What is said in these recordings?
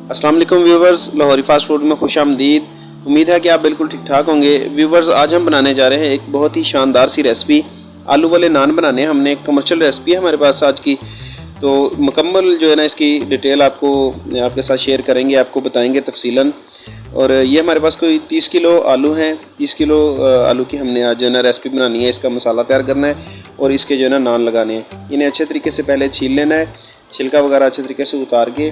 अस्सलाम वालेकुम viewers, Lahori fast food में खुश आमदीद। उम्मीद है कि आप बिल्कुल ठीक ठाक होंगे। व्यूवर्स, आज हम बनाने जा रहे हैं एक बहुत ही शानदार सी रेसिपी, आलू वाले नान बनाने। हमने एक कमर्शियल रेसिपी है हमारे पास आज की, तो मुकम्मल जो है ना इसकी डिटेल आपको आपके साथ शेयर करेंगे, आपको बताएंगे तफसीलन। और ये हमारे पास कोई 30 किलो आलू हैं। 30 किलो आलू की हमने आज जो है ना रेसिपी बनानी है। इसका मसाला तैयार करना है और इसके जो है ना नान लगाने हैं। इन्हें अच्छे तरीके से पहले छील लेना है, छिलका वगैरह अच्छे तरीके से उतार के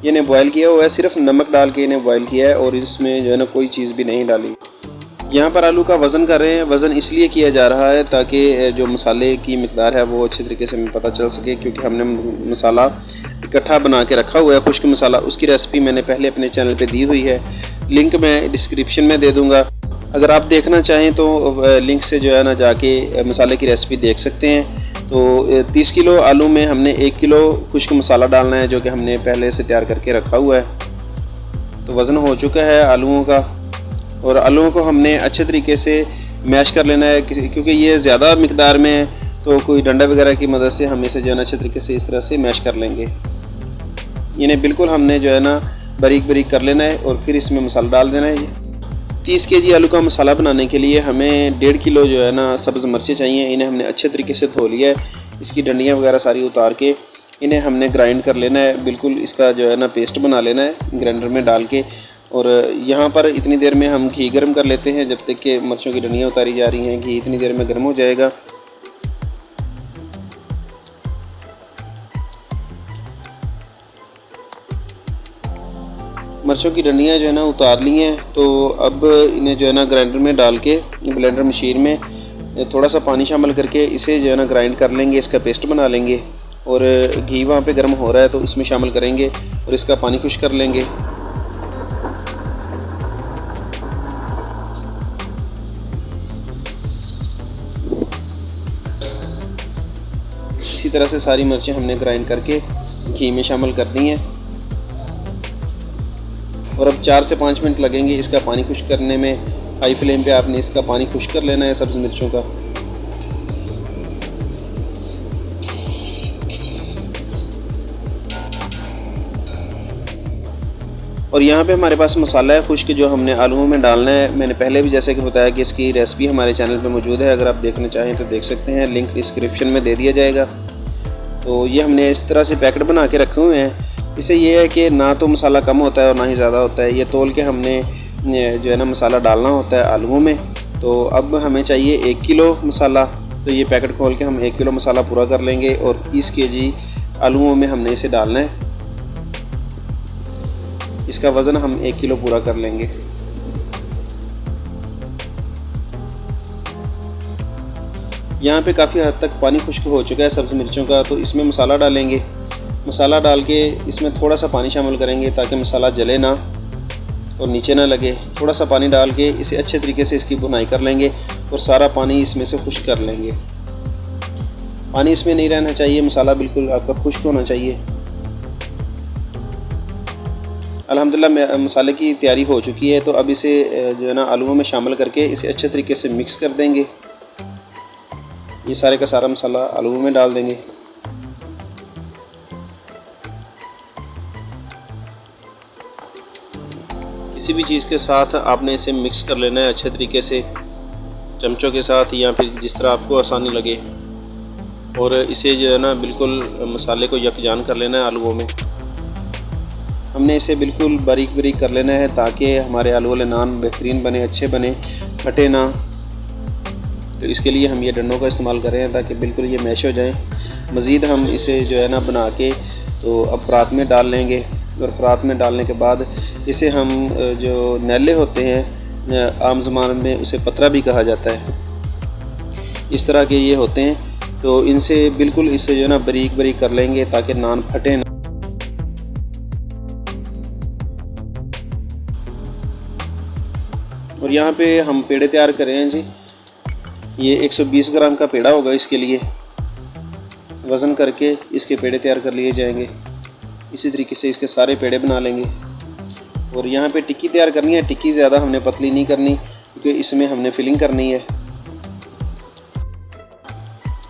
इन्हें बॉयल किया हुआ है। सिर्फ नमक डाल के इन्हें बॉयल किया है और इसमें जो है ना कोई चीज़ भी नहीं डाली। यहाँ पर आलू का वज़न कर रहे हैं। वज़न इसलिए किया जा रहा है ताकि जो मसाले की मिकदार है वो अच्छे तरीके से हमें पता चल सके, क्योंकि हमने मसाला इकट्ठा बना के रखा हुआ है, खुश्क मसाला। उसकी रेसिपी मैंने पहले अपने चैनल पे दी हुई है, लिंक मैं डिस्क्रिप्शन में दे दूँगा। अगर आप देखना चाहें तो लिंक से जो है ना जाके मसाले की रेसिपी देख सकते हैं। तो 30 किलो आलू में हमने 1 किलो खुश्क मसाला डालना है, जो कि हमने पहले से तैयार करके रखा हुआ है। तो वज़न हो चुका है आलूओं का, और आलूओं को हमने अच्छे तरीके से मैश कर लेना है, क्योंकि ये ज़्यादा मिकदार में है। तो कोई डंडा वगैरह की मदद से हम इसे जो है ना अच्छे तरीके से इस तरह से मैश कर लेंगे। इन्हें बिल्कुल हमने जो है ना बारीक बारीक कर लेना है और फिर इसमें मसाला डाल देना है। 30 केजी आलू का मसाला बनाने के लिए हमें 1.5 किलो जो है ना सब्ज़ मिर्चें चाहिए। इन्हें हमने अच्छे तरीके से धो लिया है, इसकी डंडियाँ वगैरह सारी उतार के इन्हें हमने ग्राइंड कर लेना है। बिल्कुल इसका जो है ना पेस्ट बना लेना है ग्राइंडर में डाल के। और यहाँ पर इतनी देर में हम घी गर्म कर लेते हैं, जब तक कि मिर्चों की डंडियाँ उतारी जा रही हैं। घी इतनी देर में गर्म हो जाएगा। मिर्चों की डंडियाँ जो है ना उतार ली हैं, तो अब इन्हें जो है ना ग्राइंडर में डाल के ब्लेंडर मशीन में थोड़ा सा पानी शामिल करके इसे जो है ना ग्राइंड कर लेंगे, इसका पेस्ट बना लेंगे। और घी वहाँ पे गर्म हो रहा है तो इसमें शामिल करेंगे और इसका पानी खुश कर लेंगे। इसी तरह से सारी मिर्चें हमने ग्राइंड करके घी में शामिल कर दी हैं। और अब 4 से 5 मिनट लगेंगे इसका पानी खुश्क करने में। हाई फ्लेम पे आपने इसका पानी खुश्क कर लेना है सब्ज़ मिर्चों का। और यहाँ पे हमारे पास मसाला है खुश्क, जो हमने आलूओं में डालना है। मैंने पहले भी जैसे कि बताया कि इसकी रेसिपी हमारे चैनल पे मौजूद है, अगर आप देखना चाहें तो देख सकते हैं, लिंक डिस्क्रिप्शन में दे दिया जाएगा। तो ये हमने इस तरह से पैकेट बना के रखे हुए हैं। इससे ये है कि ना तो मसाला कम होता है और ना ही ज़्यादा होता है। ये तोल के हमने जो है ना मसाला डालना होता है आलूओं में। तो अब हमें चाहिए 1 किलो मसाला। तो ये पैकेट खोल के हम 1 किलो मसाला पूरा कर लेंगे और 30 केजी आलूओं में हमने इसे डालना है। इसका वज़न हम 1 किलो पूरा कर लेंगे। यहाँ पे काफ़ी हद तक पानी खुश्क हो चुका है सब्ज़ मिर्चों का, तो इसमें मसाला डालेंगे। मसाला डाल के इसमें थोड़ा सा पानी शामिल करेंगे ताकि मसाला जले ना और नीचे ना लगे। थोड़ा सा पानी डाल के इसे अच्छे तरीके से इसकी भुनाई कर लेंगे और सारा पानी इसमें से खुश्क कर लेंगे। पानी इसमें नहीं रहना चाहिए, मसाला बिल्कुल आपका खुश्क होना चाहिए। अल्हम्दुलिल्लाह मसाले की तैयारी हो चुकी है। तो अब इसे जो है ना आलूओं में शामिल करके इसे अच्छे तरीके से मिक्स कर देंगे। ये सारे का सारा मसाला आलूओं में डाल देंगे। किसी भी चीज़ के साथ आपने इसे मिक्स कर लेना है अच्छे तरीके से, चमचों के साथ या फिर जिस तरह आपको आसानी लगे। और इसे जो है ना बिल्कुल मसाले को यकजान कर लेना है आलूओं में। हमने इसे बिल्कुल बारीक बारीक कर लेना है ताकि हमारे आलू वाले नान बेहतरीन बने, अच्छे बने, फटे ना। तो इसके लिए हम ये डंडों का इस्तेमाल कर रहे हैं ताकि बिल्कुल ये मैश हो जाए। मज़ीद हम इसे जो है ना बना के तो अब परात में डाल लेंगे। और परात में डालने के बाद इसे हम जो नैले होते हैं, आम ज़माने में उसे पतरा भी कहा जाता है, इस तरह के ये होते हैं। तो इनसे बिल्कुल इसे जो है ना बारीक बारीक कर लेंगे ताकि नान फटे ना। और यहाँ पे हम पेड़े तैयार कर रहे हैं जी। ये 120 ग्राम का पेड़ा होगा। इसके लिए वज़न करके इसके पेड़े तैयार कर लिए जाएंगे। इसी तरीके से इसके सारे पेड़े बना लेंगे। और यहाँ पे टिक्की तैयार करनी है। टिक्की ज़्यादा हमने पतली नहीं करनी, क्योंकि इसमें हमने फिलिंग करनी है।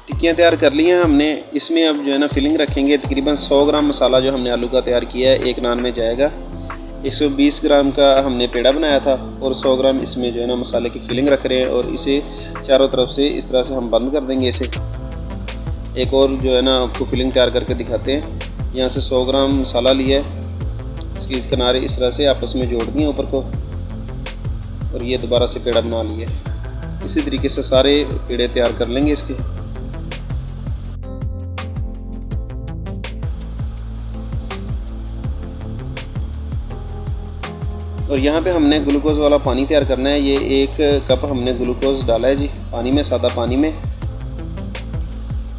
टिक्कियाँ तैयार कर ली हैं हमने। इसमें अब जो है ना फिलिंग रखेंगे। तकरीबन 100 ग्राम मसाला जो हमने आलू का तैयार किया है एक नान में जाएगा। 120 ग्राम का हमने पेड़ा बनाया था और 100 ग्राम इसमें जो है ना मसाले की फिलिंग रख रहे हैं और इसे चारों तरफ से इस तरह से हम बंद कर देंगे इसे। एक और जो है ना आपको फिलिंग तैयार करके दिखाते हैं। यहाँ से 100 ग्राम मसाला लिया है, इसके किनारे इस तरह से आपस में जोड़ दिए ऊपर को और ये दोबारा से पेड़ा बना लिया। इसी तरीके से सारे पेड़े तैयार कर लेंगे इसके। और यहाँ पे हमने ग्लूकोज़ वाला पानी तैयार करना है। ये 1 कप हमने ग्लूकोज़ डाला है जी पानी में, सादा पानी में।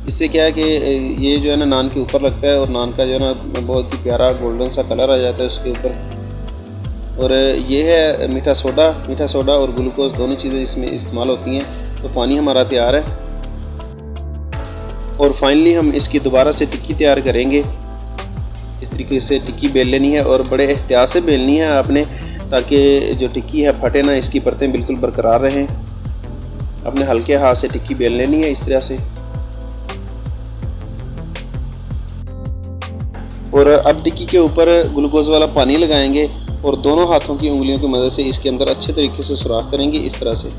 इससे क्या है कि ये जो है ना नान के ऊपर लगता है और नान का जो है ना बहुत ही प्यारा गोल्डन सा कलर आ जाता है उसके ऊपर। और ये है मीठा सोडा और ग्लूकोज़ दोनों चीज़ें इसमें इस्तेमाल होती हैं। तो पानी हमारा तैयार है और फाइनली हम इसकी दोबारा से टिक्की तैयार करेंगे। इस तरीके से टिक्की बेल लेनी है और बड़े एहतियात से बेलनी है आपने, ताकि जो टिक्की है फटे ना, इसकी परतें बिल्कुल बरकरार रहें। अपने हल्के हाथ से टिक्की बेल लेनी है इस तरह से। और अब टिक्की के ऊपर ग्लूकोज़ वाला पानी लगाएंगे और दोनों हाथों की उंगलियों की मदद से इसके अंदर अच्छे तरीके से सुराख करेंगे। इस तरह से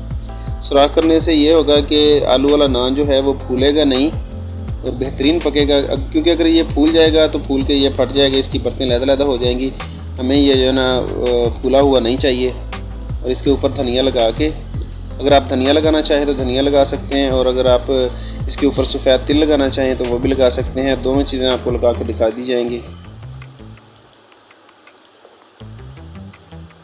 सुराख करने से ये होगा कि आलू वाला नान जो है वो फूलेगा नहीं और बेहतरीन पकेगा। क्योंकि अगर ये फूल जाएगा तो फूल के ये फट जाएगा, इसकी परतें लैदा हो जाएंगी। हमें ये जो है ना फूला हुआ नहीं चाहिए। और इसके ऊपर धनिया लगा के, अगर आप धनिया लगाना चाहें तो धनिया लगा सकते हैं, और अगर आप इसके ऊपर सफ़ेद तिल लगाना चाहें तो वो भी लगा सकते हैं। दोनों चीज़ें आपको लगा के दिखा दी जाएंगी।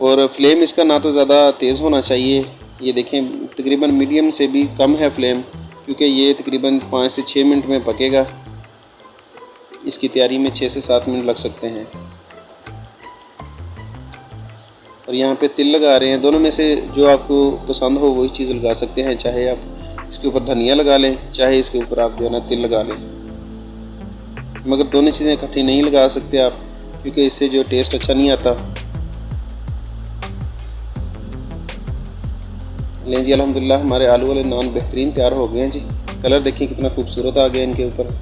और फ्लेम इसका ना तो ज़्यादा तेज़ होना चाहिए, ये देखें तकरीबन मीडियम से भी कम है फ्लेम, क्योंकि ये तकरीबन 5 से 6 मिनट में पकेगा। इसकी तैयारी में 6 से 7 मिनट लग सकते हैं। और यहाँ पे तिल लगा रहे हैं। दोनों में से जो आपको पसंद हो वही चीज़ लगा सकते हैं। चाहे आप इसके ऊपर धनिया लगा लें, चाहे इसके ऊपर आप जो है ना तिल लगा लें, मगर दोनों चीज़ें इकट्ठी नहीं लगा सकते आप, क्योंकि इससे जो टेस्ट अच्छा नहीं आता। लें जी, अल्हम्दुलिल्लाह हमारे आलू वाले नान बेहतरीन तैयार हो गए हैं जी। कलर देखिए कितना खूबसूरत आ गया इनके ऊपर।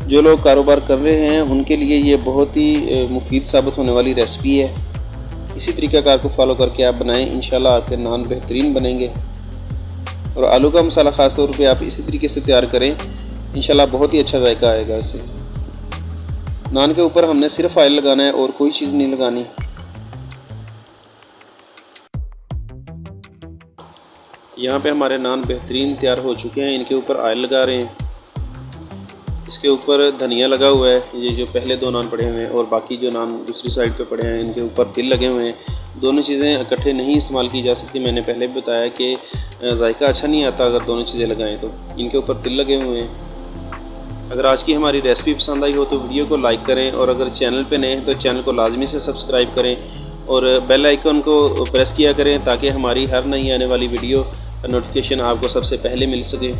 जो लोग कारोबार कर रहे हैं उनके लिए ये बहुत ही मुफीद साबित होने वाली रेसिपी है। इसी तरीक़ाकार को फॉलो करके आप बनाएं, इंशाल्लाह आपके नान बेहतरीन बनेंगे। और आलू का मसाला ख़ास तौर पे आप इसी तरीके से तैयार करें, इंशाल्लाह बहुत ही अच्छा जायका आएगा इससे। नान के ऊपर हमने सिर्फ ऑयल लगाना है और कोई चीज़ नहीं लगानी। यहाँ पे हमारे नान बेहतरीन तैयार हो चुके हैं। इनके ऊपर ऑयल लगा रहे हैं, इसके ऊपर धनिया लगा हुआ है। ये जो पहले 2 नान पड़े हुए हैं और बाकी जो नान दूसरी साइड पे पड़े हैं इनके ऊपर तिल लगे हुए हैं। दोनों चीज़ें इकट्ठे नहीं इस्तेमाल की जा सकती। मैंने पहले भी बताया कि जायका अच्छा नहीं आता अगर दोनों चीज़ें लगाएं तो। इनके ऊपर तिल लगे हुए हैं। अगर आज की हमारी रेसिपी पसंद आई हो तो वीडियो को लाइक करें, और अगर चैनल पे नए हैं तो चैनल को लाजमी से सब्सक्राइब करें और बेल आइकन को प्रेस किया करें, ताकि हमारी हर नई आने वाली वीडियो का नोटिफिकेशन आपको सबसे पहले मिल सके।